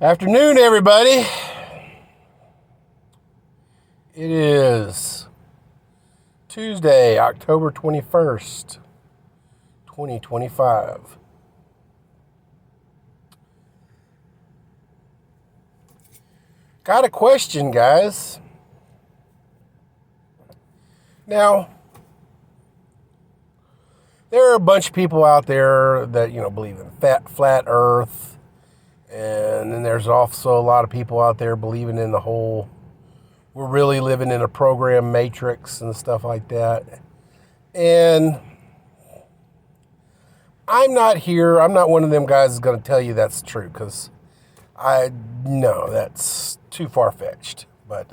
Afternoon, everybody. It is Tuesday, October 21st, 2025. Got a question, guys. Now, there are a bunch of people out there that, believe in flat earth. And then there's also a lot of people out there believing in the whole, we're really living in a program matrix and stuff like that. And I'm not one of them guys that's going to tell you that's true, because I know that's too far-fetched. But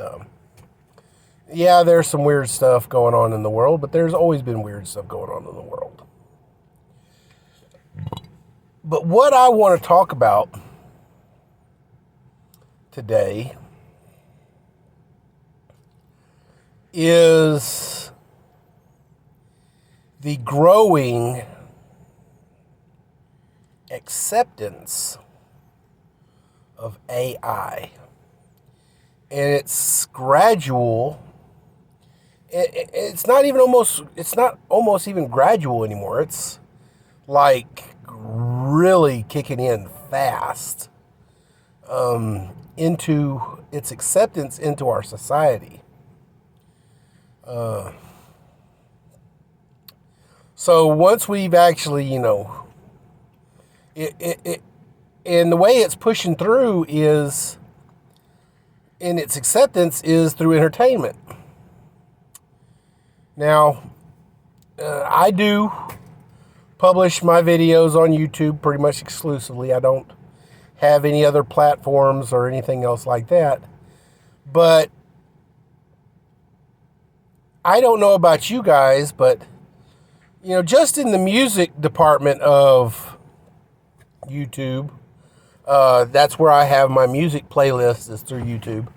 yeah, there's some weird stuff going on in the world, but there's always been weird stuff going on in the world. But what I want to talk about today is the growing acceptance of AI. And it's gradual. It's not almost even gradual anymore. It's like really kicking in fast. Into its acceptance into our society. So once we've actually, and the way it's pushing through is, in its acceptance, is through entertainment. Now, I do publish my videos on YouTube pretty much exclusively. I don't have any other platforms or anything else like that. But I don't know about you guys, but just in the music department of YouTube, that's where I have my music playlist, is through YouTube.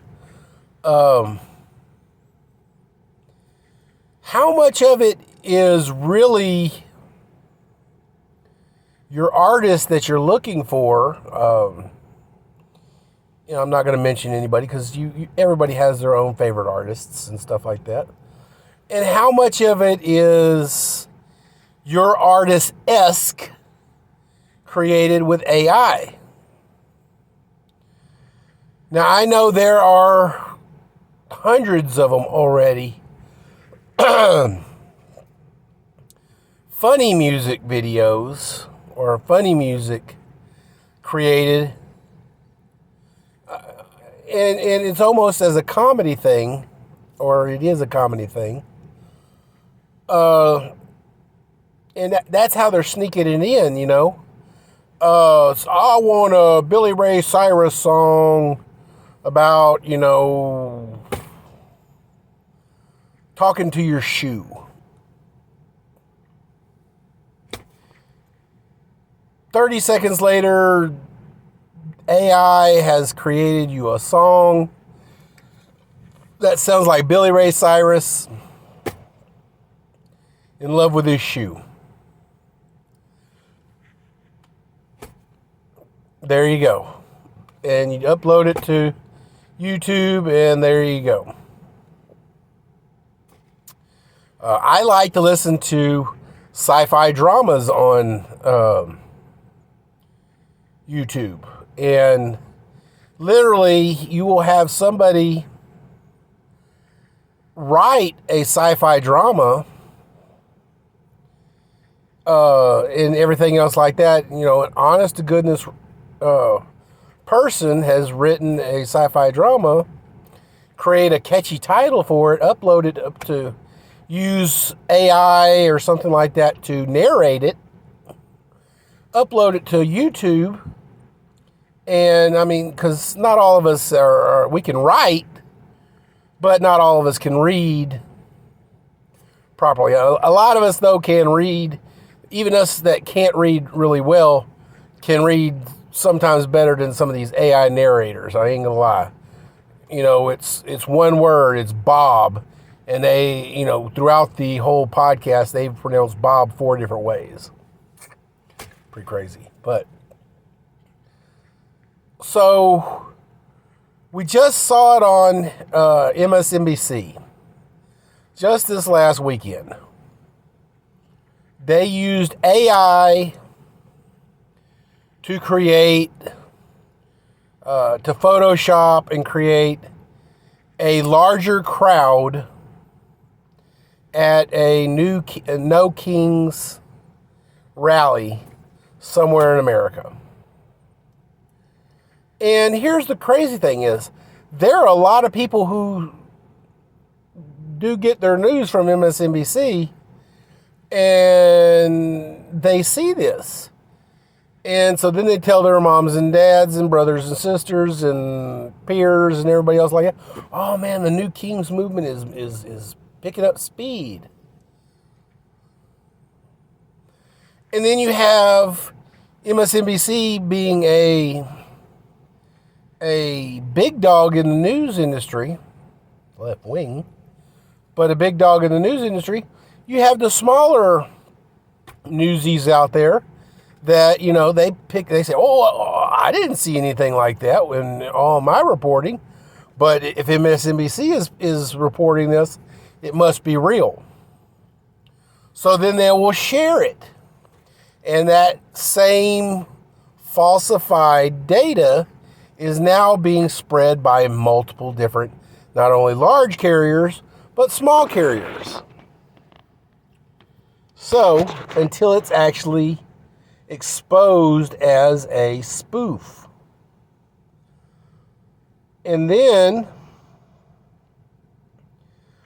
How much of it is really your artist that you're looking for? I'm not going to mention anybody, because everybody has their own favorite artists and stuff like that. And how much of it is your artist-esque created with AI? Now, I know there are hundreds of them already. Funny music videos, or funny music created, and it's almost as a comedy thing, or it is a comedy thing, and that's how they're sneaking it in, so I want a Billy Ray Cyrus song about, talking to your shoe. 30 seconds later, AI has created you a song that sounds like Billy Ray Cyrus in love with his shoe. There you go. And you upload it to YouTube, and there you go. I like to listen to sci-fi dramas on YouTube, and literally you will have somebody write a sci-fi drama and everything else like that. An honest to goodness person has written a sci-fi drama, create a catchy title for it, upload it up to, use AI or something like that to narrate it, upload it to YouTube. And because not all of us we can write, but not all of us can read properly. A lot of us, though, can read. Even us that can't read really well can read sometimes better than some of these AI narrators. I ain't gonna lie. It's one word. It's Bob. And they, throughout the whole podcast, they've pronounced Bob 4 different ways. Pretty crazy. But So we just saw it on MSNBC just this last weekend. They used AI to create, to Photoshop and create a larger crowd at a No Kings rally somewhere in America. And here's the crazy thing is, there are a lot of people who do get their news from MSNBC, and they see this. And so then they tell their moms and dads and brothers and sisters and peers and everybody else like that, oh man, the New Kings movement is picking up speed. And then you have MSNBC being a big dog in the news industry, left wing, but a big dog in the news industry. You have the smaller newsies out there that, they say, oh, I didn't see anything like that in all my reporting. But if MSNBC is reporting this, it must be real. So then they will share it. And that same falsified data is now being spread by multiple different, not only large carriers, but small carriers. So, until it's actually exposed as a spoof. And then,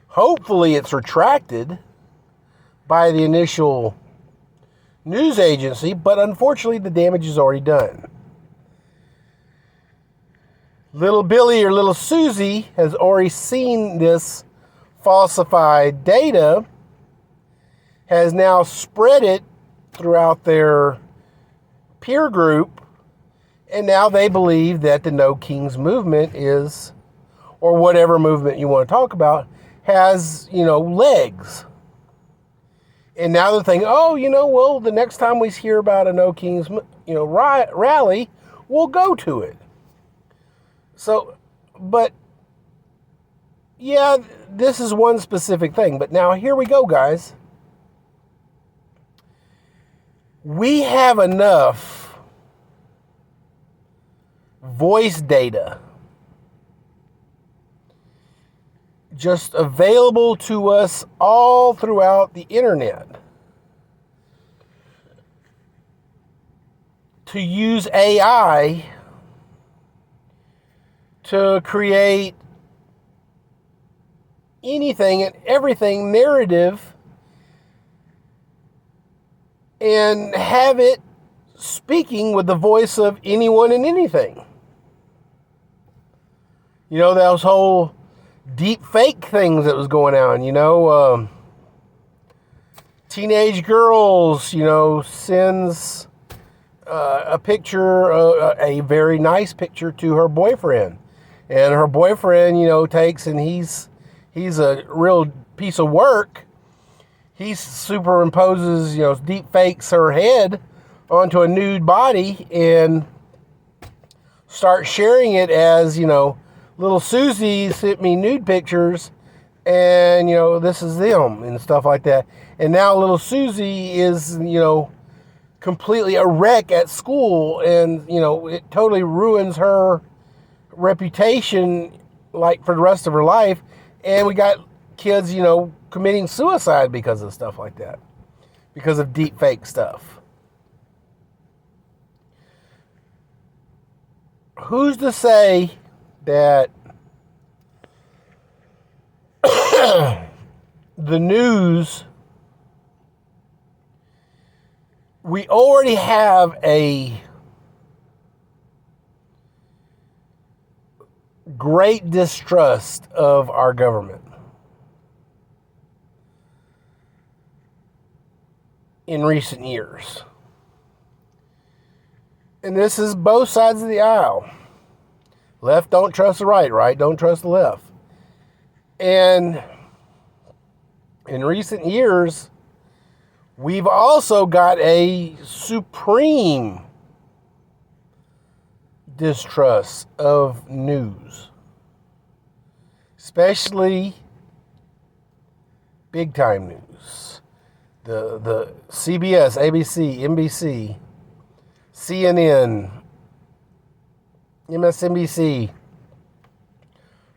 hopefully it's retracted by the initial news agency, but unfortunately the damage is already done. Little Billy or Little Susie has already seen this falsified data, has now spread it throughout their peer group, and now they believe that the No Kings movement is, or whatever movement you want to talk about, has, legs. And now they're thinking, well, the next time we hear about a No Kings, rally, we'll go to it. So, but, yeah, this is one specific thing. But now here we go, guys. We have enough voice data just available to us all throughout the internet to use AI to create anything and everything narrative and have it speaking with the voice of anyone and anything. Those whole deep fake things that was going on, teenage girls, sends a picture, a very nice picture to her boyfriend. And her boyfriend, takes, and he's a real piece of work. He superimposes, deep fakes her head onto a nude body and starts sharing it as, Little Susie sent me nude pictures and, this is them and stuff like that. And now Little Susie is, completely a wreck at school, and, it totally ruins her reputation, like, for the rest of her life. And we got kids, committing suicide because of stuff like that, because of deep fake stuff. Who's to say that the news, we already have a great distrust of our government in recent years. And this is both sides of the aisle. Left don't trust the right, right don't trust the left. And in recent years, we've also got a supreme distrust of news, especially big time news. The CBS, ABC, NBC, CNN, MSNBC,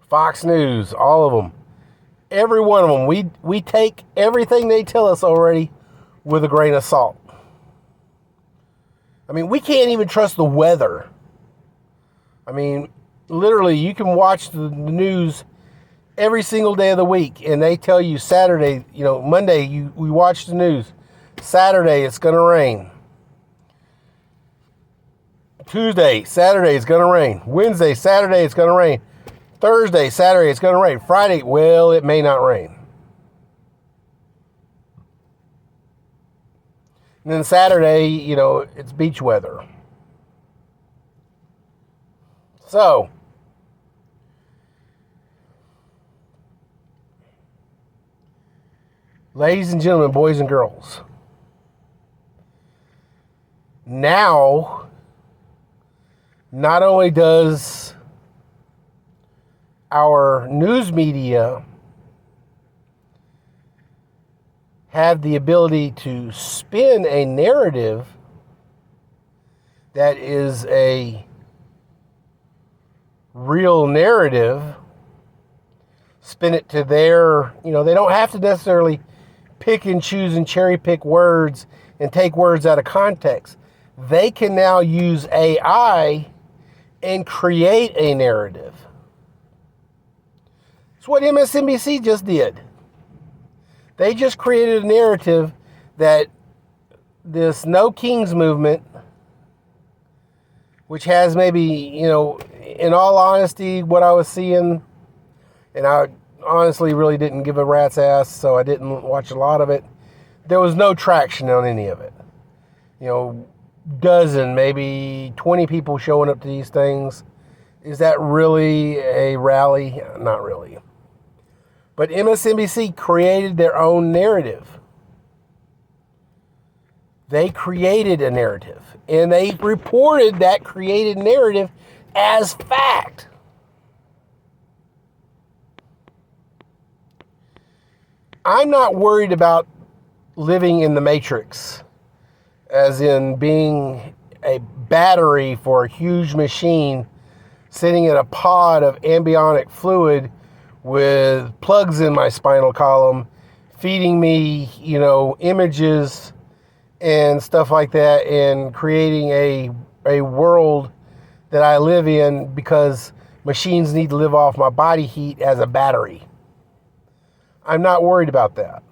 Fox News, all of them. Every one of them. We take everything they tell us already with a grain of salt. I mean, we can't even trust the weather. I mean, literally, you can watch the news every single day of the week, and they tell you Saturday, Monday, we watch the news. Saturday, it's going to rain. Tuesday, Saturday, it's going to rain. Wednesday, Saturday, it's going to rain. Thursday, Saturday, it's going to rain. Friday, well, it may not rain. And then Saturday, it's beach weather. So, ladies and gentlemen, boys and girls, now, not only does our news media have the ability to spin a narrative that is a real narrative, spin it to their, they don't have to necessarily pick and choose and cherry pick words and take words out of context. They can now use AI and create a narrative. It's what MSNBC just did. They just created a narrative that this No Kings movement, which has maybe, in all honesty, what I was seeing, and I honestly really didn't give a rat's ass, so I didn't watch a lot of it. There was no traction on any of it. Dozen, maybe 20 people showing up to these things. Is that really a rally? Not really. But MSNBC created their own narrative. They created a narrative, and they reported that created narrative as fact. I'm not worried about living in the matrix, as in being a battery for a huge machine sitting in a pod of amniotic fluid with plugs in my spinal column, feeding me, images and stuff like that, and creating a world that I live in because machines need to live off my body heat as a battery. I'm not worried about that.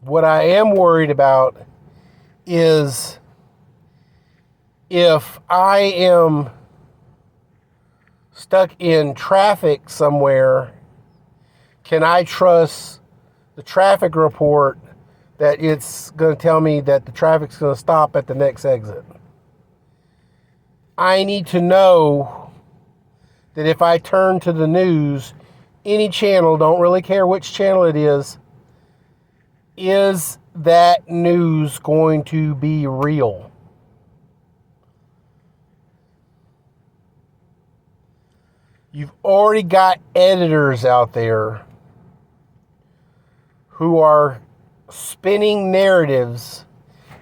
What I am worried about is if I am stuck in traffic somewhere, can I trust the traffic report that it's going to tell me that the traffic's going to stop at the next exit? I need to know that if I turn to the news, any channel, don't really care which channel it is that news going to be real? You've already got editors out there who are spinning narratives,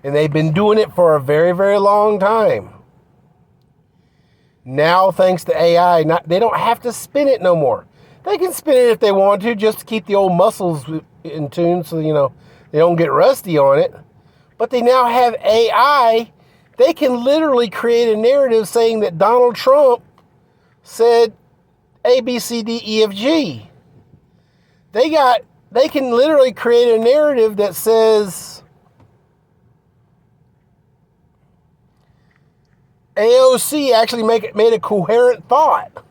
and they've been doing it for a very, very long time. Now, thanks to AI, they don't have to spin it no more. They can spin it if they want to, just to keep the old muscles in tune so, they don't get rusty on it. But they now have AI. They can literally create a narrative saying that Donald Trump said A, B, C, D, E, F, G. They can literally create a narrative that says AOC actually made a coherent thought.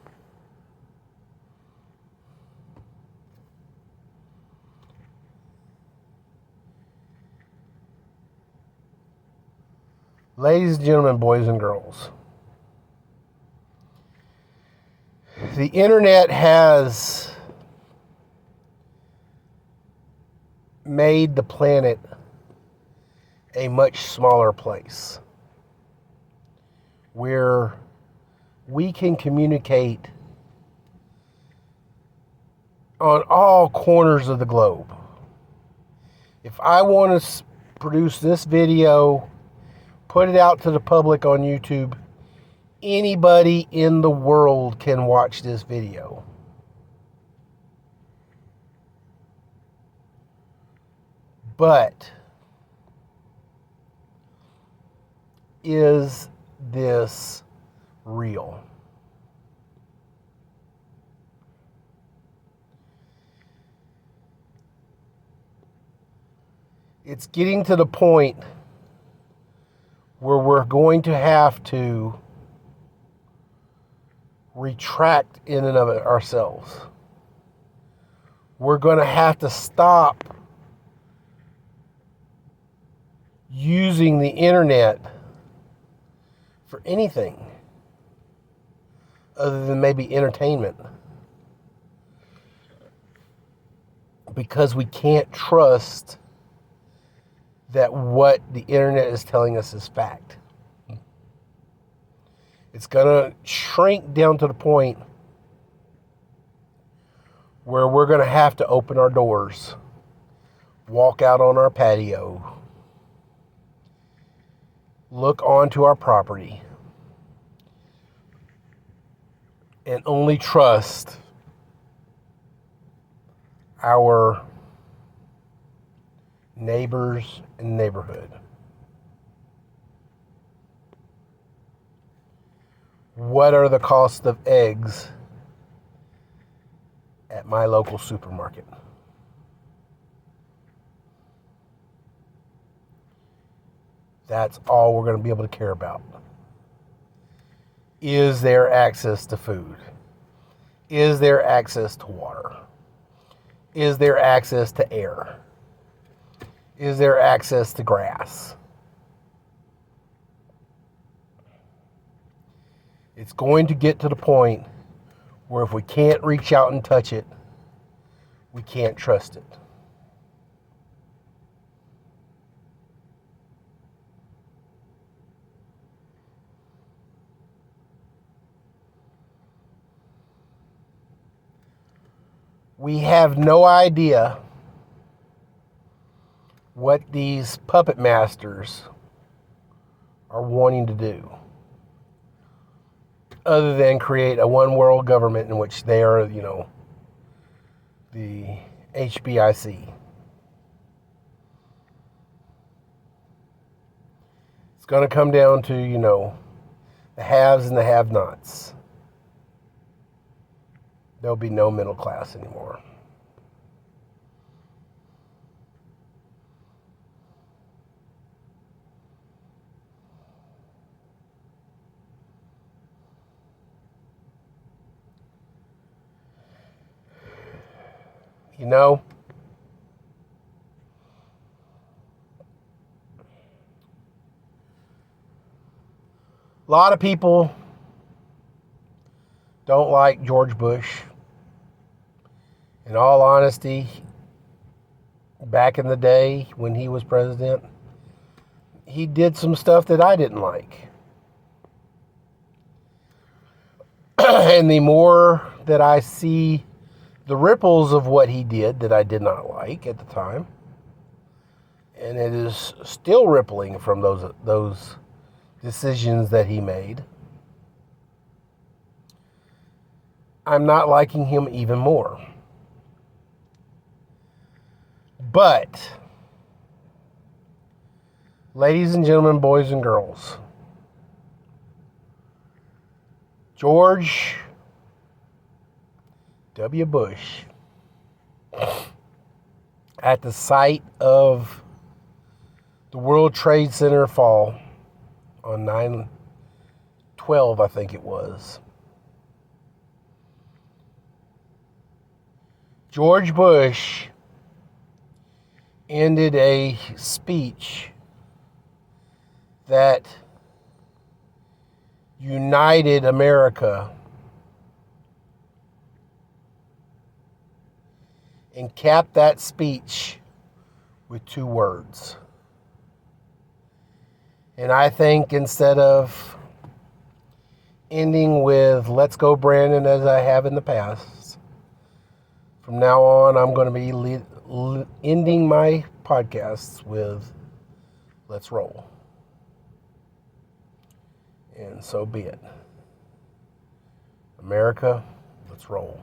Ladies and gentlemen, boys and girls, the internet has made the planet a much smaller place. where we can communicate on all corners of the globe. If I want to produce this video, put it out to the public on YouTube, anybody in the world can watch this video. But is this real? It's getting to the point where we're going to have to retract in and of it ourselves. We're going to have to stop using the internet for anything other than maybe entertainment, because we can't trust that what the internet is telling us is fact. It's going to shrink down to the point where we're going to have to open our doors, walk out on our patio, look onto our property, and only trust our neighbors and neighborhood. What are the cost of eggs at my local supermarket? That's all we're going to be able to care about. Is there access to food? Is there access to water? Is there access to air? Is there access to grass? It's going to get to the point where if we can't reach out and touch it, we can't trust it. We have no idea what these puppet masters are wanting to do, other than create a one world government in which they are, the HBIC. It's going to come down to, the haves and the have-nots. There'll be no middle class anymore. A lot of people don't like George Bush. In all honesty, back in the day when he was president, he did some stuff that I didn't like. And the more that I see the ripples of what he did that I did not like at the time, and it is still rippling from those decisions that he made, I'm not liking him even more. But, ladies and gentlemen, boys and girls, George W. Bush, at the site of the World Trade Center fall on 9/12, I think it was, George Bush ended a speech that united America and capped that speech with 2 words. And I think instead of ending with "Let's go, Brandon," as I have in the past. From now on, I'm going to be ending my podcasts with "Let's roll." And so be it. America, let's roll.